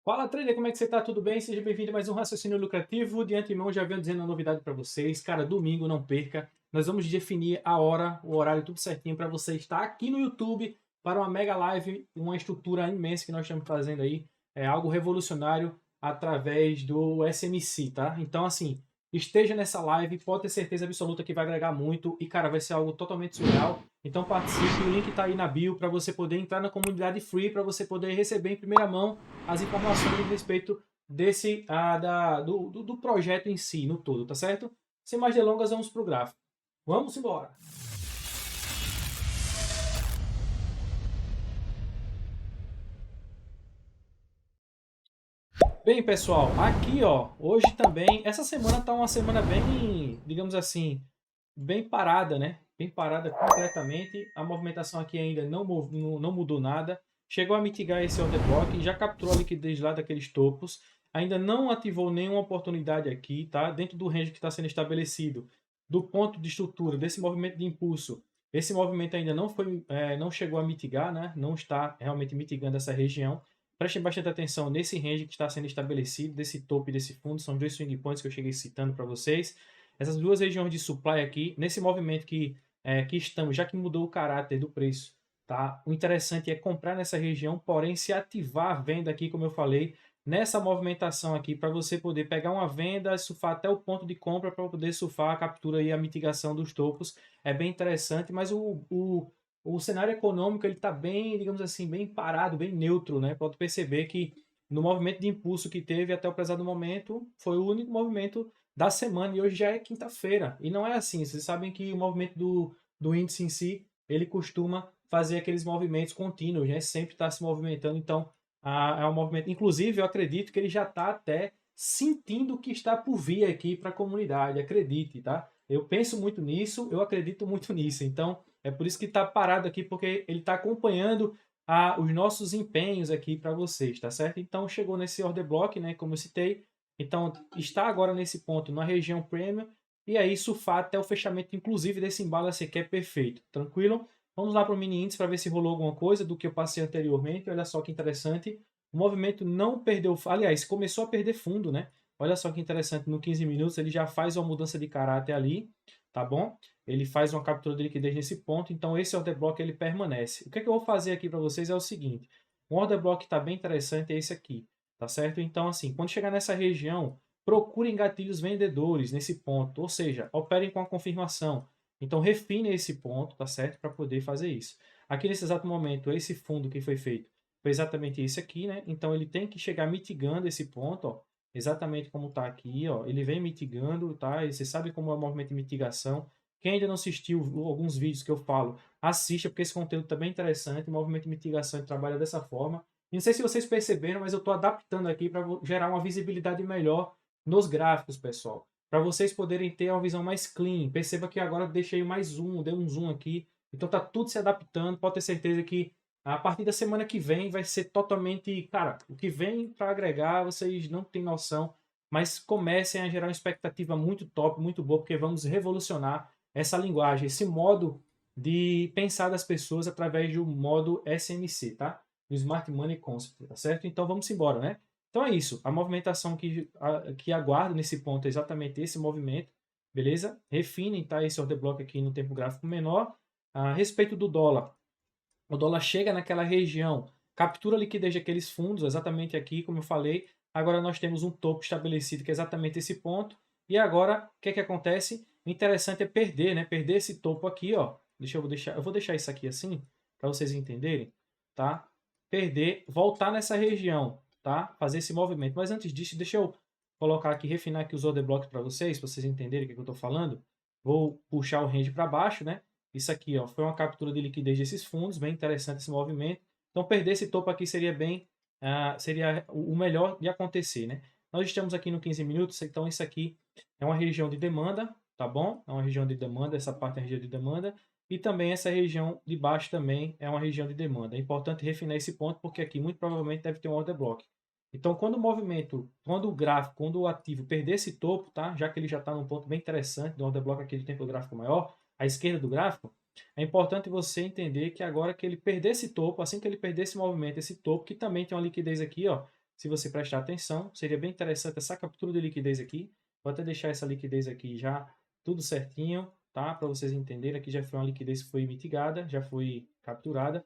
Fala, trader, como é que você tá? Tudo bem? Seja bem-vindo a mais um Raciocínio Lucrativo. De antemão, já venho dizendo uma novidade para vocês. Cara, domingo, não perca. Nós vamos definir a hora, o horário, tudo certinho para você estar aqui no YouTube para uma mega live, uma estrutura imensa que nós estamos fazendo aí. É algo revolucionário através do SMC, tá? Então, assim, esteja nessa live, pode ter certeza absoluta que vai agregar muito e, cara, vai ser algo totalmente surreal. Então participe, o link está aí na bio para você poder entrar na comunidade free, para você poder receber em primeira mão as informações a respeito do projeto em si, no todo, tá certo? Sem mais delongas, vamos para o gráfico. Vamos embora! Bem, pessoal, aqui, ó, hoje também, essa semana tá uma semana bem, digamos assim, bem parada, né? Bem parada completamente. A movimentação aqui ainda não mudou nada. Chegou a mitigar esse order block, já capturou a liquidez lá daqueles topos. Ainda não ativou nenhuma oportunidade aqui, tá? Dentro do range que está sendo estabelecido, do ponto de estrutura, desse movimento de impulso. Esse movimento ainda não chegou a mitigar, né? Não está realmente mitigando essa região. Prestem bastante atenção nesse range que está sendo estabelecido, desse topo e desse fundo. São dois swing points que eu cheguei citando para vocês. Essas duas regiões de supply aqui, nesse movimento que estamos, já que mudou o caráter do preço, tá? O interessante é comprar nessa região, porém se ativar a venda aqui, como eu falei, nessa movimentação aqui, para você poder pegar uma venda, surfar até o ponto de compra para poder surfar a captura e a mitigação dos topos. É bem interessante, mas o cenário econômico ele está bem, digamos assim, bem parado, bem neutro, né? Pode perceber que no movimento de impulso que teve até o prezado momento, foi o único movimento da semana e hoje já é quinta-feira. E não é assim. Vocês sabem que o movimento do índice em si, ele costuma fazer aqueles movimentos contínuos, né? Sempre está se movimentando. Então, é um movimento. Inclusive, eu acredito que ele já está até sentindo que está por vir aqui para a comunidade. Acredite, tá? Eu penso muito nisso, eu acredito muito nisso. Então, é por isso que está parado aqui, porque ele está acompanhando os nossos empenhos aqui para vocês, tá certo? Então, chegou nesse order block, né? Como eu citei, então, está agora nesse ponto, na região premium, e aí surfar até o fechamento, inclusive, desse embalo aqui é perfeito. Tranquilo? Vamos lá para o mini índice para ver se rolou alguma coisa do que eu passei anteriormente. Olha só que interessante. O movimento não perdeu, aliás, começou a perder fundo, né? Olha só que interessante, no 15 minutos ele já faz uma mudança de caráter ali, tá bom? Ele faz uma captura de liquidez nesse ponto, então esse order block ele permanece. O que é que eu vou fazer aqui para vocês é o seguinte, um order block que está bem interessante é esse aqui. Tá certo? Então, assim, quando chegar nessa região, procurem gatilhos vendedores nesse ponto, ou seja, operem com a confirmação. Então, refine esse ponto, tá certo? Para poder fazer isso. Aqui nesse exato momento, esse fundo que foi feito foi exatamente esse aqui, né? Então, ele tem que chegar mitigando esse ponto, ó, exatamente como está aqui, ó. Ele vem mitigando, tá? E você sabe como é o movimento de mitigação. Quem ainda não assistiu alguns vídeos que eu falo, assista, porque esse conteúdo está bem interessante. O movimento de mitigação ele trabalha dessa forma. Não sei se vocês perceberam, mas eu estou adaptando aqui para gerar uma visibilidade melhor nos gráficos, pessoal. Para vocês poderem ter uma visão mais clean. Perceba que agora eu deixei mais zoom, dei um zoom aqui. Então tá tudo se adaptando. Pode ter certeza que a partir da semana que vem vai ser totalmente... Cara, o que vem para agregar, vocês não têm noção. Mas comecem a gerar uma expectativa muito top, muito boa, porque vamos revolucionar essa linguagem, esse modo de pensar das pessoas através do modo SMC, tá? Do Smart Money Concept, tá certo? Então vamos embora, né? Então é isso. A movimentação que aguardo nesse ponto é exatamente esse movimento, beleza? Refinem, tá? Esse order block aqui no tempo gráfico menor. A respeito do dólar, o dólar chega naquela região, captura a liquidez daqueles fundos, exatamente aqui, como eu falei. Agora nós temos um topo estabelecido, que é exatamente esse ponto. E agora, o que é que acontece? O interessante é perder, né? Perder esse topo aqui, ó. Eu vou deixar isso aqui assim, para vocês entenderem, tá? Perder, voltar nessa região, tá? Fazer esse movimento. Mas antes disso, deixa eu colocar aqui, refinar aqui os order blocks para vocês entenderem o que eu estou falando. Vou puxar o range para baixo, né? Isso aqui, ó, foi uma captura de liquidez desses fundos, bem interessante esse movimento. Então, perder esse topo aqui seria seria o melhor de acontecer, né? Nós estamos aqui no 15 minutos, então isso aqui é uma região de demanda, tá bom? É uma região de demanda, essa parte é a região de demanda. E também essa região de baixo também é uma região de demanda. É importante refinar esse ponto, porque aqui muito provavelmente deve ter um order block. Então, quando o movimento, quando o gráfico, quando o ativo perder esse topo, tá? Já que ele já está num ponto bem interessante, do order block aqui de tempo gráfico maior, à esquerda do gráfico, é importante você entender que agora que ele perder esse topo, assim que ele perder esse movimento, esse topo, que também tem uma liquidez aqui, ó, se você prestar atenção, seria bem interessante essa captura de liquidez aqui. Vou até deixar essa liquidez aqui já tudo certinho, tá? Para vocês entenderem, aqui já foi uma liquidez que foi mitigada, já foi capturada.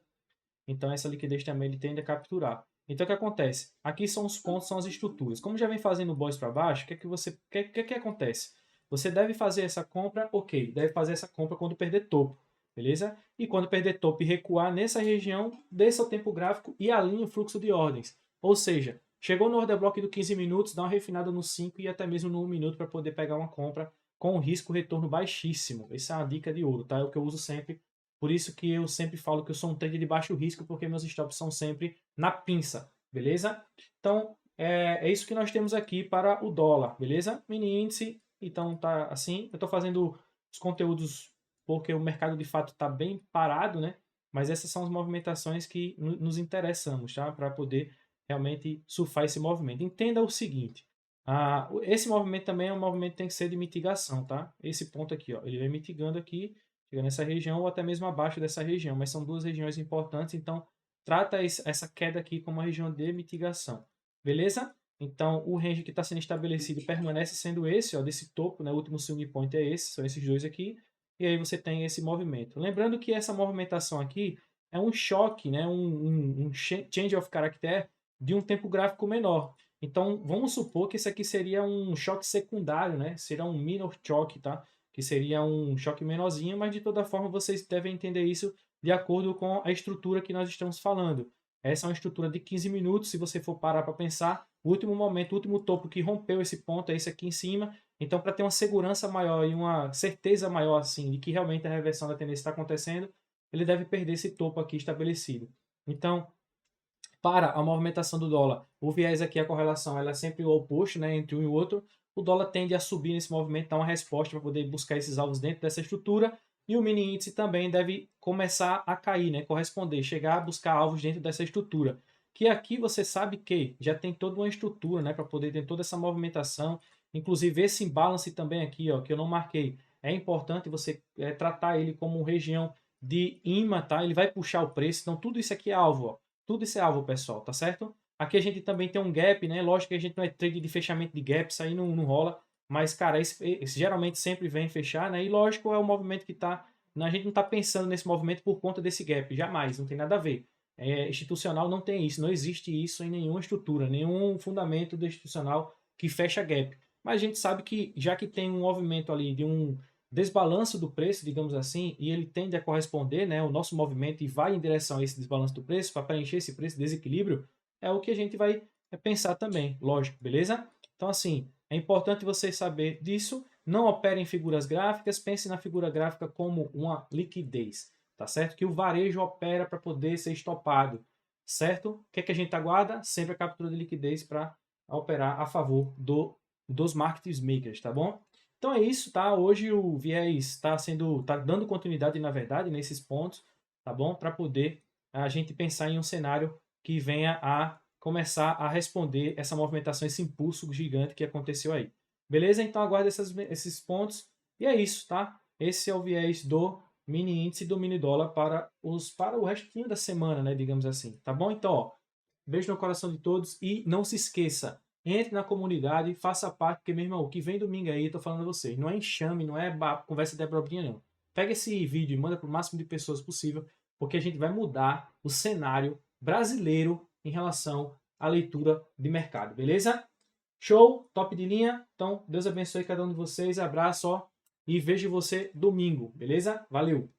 Então essa liquidez também ele tende a capturar. Então o que acontece? Aqui são os pontos, são as estruturas. Como já vem fazendo boys para baixo, o que acontece? Você deve fazer essa compra, ok, deve fazer essa compra quando perder topo, beleza? E quando perder topo e recuar nessa região, desça o tempo gráfico e alinhe o fluxo de ordens. Ou seja, chegou no order block do 15 minutos, dá uma refinada no 5 e até mesmo no 1 minuto para poder pegar uma compra com risco retorno baixíssimo. Essa é uma dica de ouro, tá? É o que eu uso sempre. Por isso que eu sempre falo que eu sou um trader de baixo risco, porque meus stops são sempre na pinça, beleza? Então, é isso que nós temos aqui para o dólar, beleza? Mini índice, então tá assim. Eu estou fazendo os conteúdos porque o mercado de fato está bem parado, né? Mas essas são as movimentações que nos interessamos, tá? Para poder realmente surfar esse movimento. Entenda o seguinte, esse movimento também é um movimento que tem que ser de mitigação, tá? Esse ponto aqui, ó, ele vem mitigando aqui, chega nessa região ou até mesmo abaixo dessa região, mas são duas regiões importantes, então trata essa queda aqui como uma região de mitigação, beleza? Então o range que está sendo estabelecido permanece sendo esse, ó, desse topo, né? O último swing point é esse, são esses dois aqui, e aí você tem esse movimento. Lembrando que essa movimentação aqui é um choque, né? um change of character de um tempo gráfico menor. Então, vamos supor que esse aqui seria um choque secundário, né? Seria um minor choque, tá? Que seria um choque menorzinho, mas de toda forma vocês devem entender isso de acordo com a estrutura que nós estamos falando. Essa é uma estrutura de 15 minutos, se você for parar para pensar, o último momento, o último topo que rompeu esse ponto é esse aqui em cima. Então, para ter uma segurança maior e uma certeza maior, assim, de que realmente a reversão da tendência está acontecendo, ele deve perder esse topo aqui estabelecido. Então, para a movimentação do dólar, o viés aqui, a correlação, ela é sempre o oposto, né, entre um e o outro. O dólar tende a subir nesse movimento, dar uma resposta para poder buscar esses alvos dentro dessa estrutura. E o mini índice também deve começar a cair, né, corresponder, chegar a buscar alvos dentro dessa estrutura. Que aqui você sabe que já tem toda uma estrutura, né, para poder ter toda essa movimentação. Inclusive esse imbalance também aqui, ó, que eu não marquei. É importante você tratar ele como uma região de imã, tá? Ele vai puxar o preço. Então tudo isso aqui é alvo, ó. Tudo isso é alvo, pessoal, tá certo? Aqui a gente também tem um gap, né? Lógico que a gente não é trade de fechamento de gap, isso aí não rola. Mas, cara, esse geralmente sempre vem fechar, né? E lógico, é o movimento que tá... A gente não está pensando nesse movimento por conta desse gap, jamais, não tem nada a ver. Institucional não tem isso, não existe isso em nenhuma estrutura, nenhum fundamento do institucional que fecha gap. Mas a gente sabe que, já que tem um movimento ali de um desbalanço do preço, digamos assim, e ele tende a corresponder, né, o nosso movimento e vai em direção a esse desbalanço do preço, para preencher esse preço, desequilíbrio, é o que a gente vai pensar também, lógico, beleza? Então, assim, é importante você saber disso, não opere em figuras gráficas, pense na figura gráfica como uma liquidez, tá certo? Que o varejo opera para poder ser estopado, certo? O que é que a gente aguarda? Sempre a captura de liquidez para operar a favor dos market makers, tá bom? Então é isso, tá? Hoje o viés tá dando continuidade, na verdade, nesses pontos, tá bom? Para poder a gente pensar em um cenário que venha a começar a responder essa movimentação, esse impulso gigante que aconteceu aí. Beleza? Então aguarde esses pontos. E é isso, tá? Esse é o viés do mini índice e do mini dólar para o restinho da semana, né? Digamos assim. Tá bom? Então, ó, beijo no coração de todos e não se esqueça, entre na comunidade, faça parte, porque, meu irmão, o que vem domingo aí, tô falando a vocês, não é enxame, não é conversa de abobrinha, não. Pega esse vídeo e manda para o máximo de pessoas possível, porque a gente vai mudar o cenário brasileiro em relação à leitura de mercado, beleza? Show, top de linha. Então, Deus abençoe cada um de vocês, abraço, ó, e vejo você domingo, beleza? Valeu!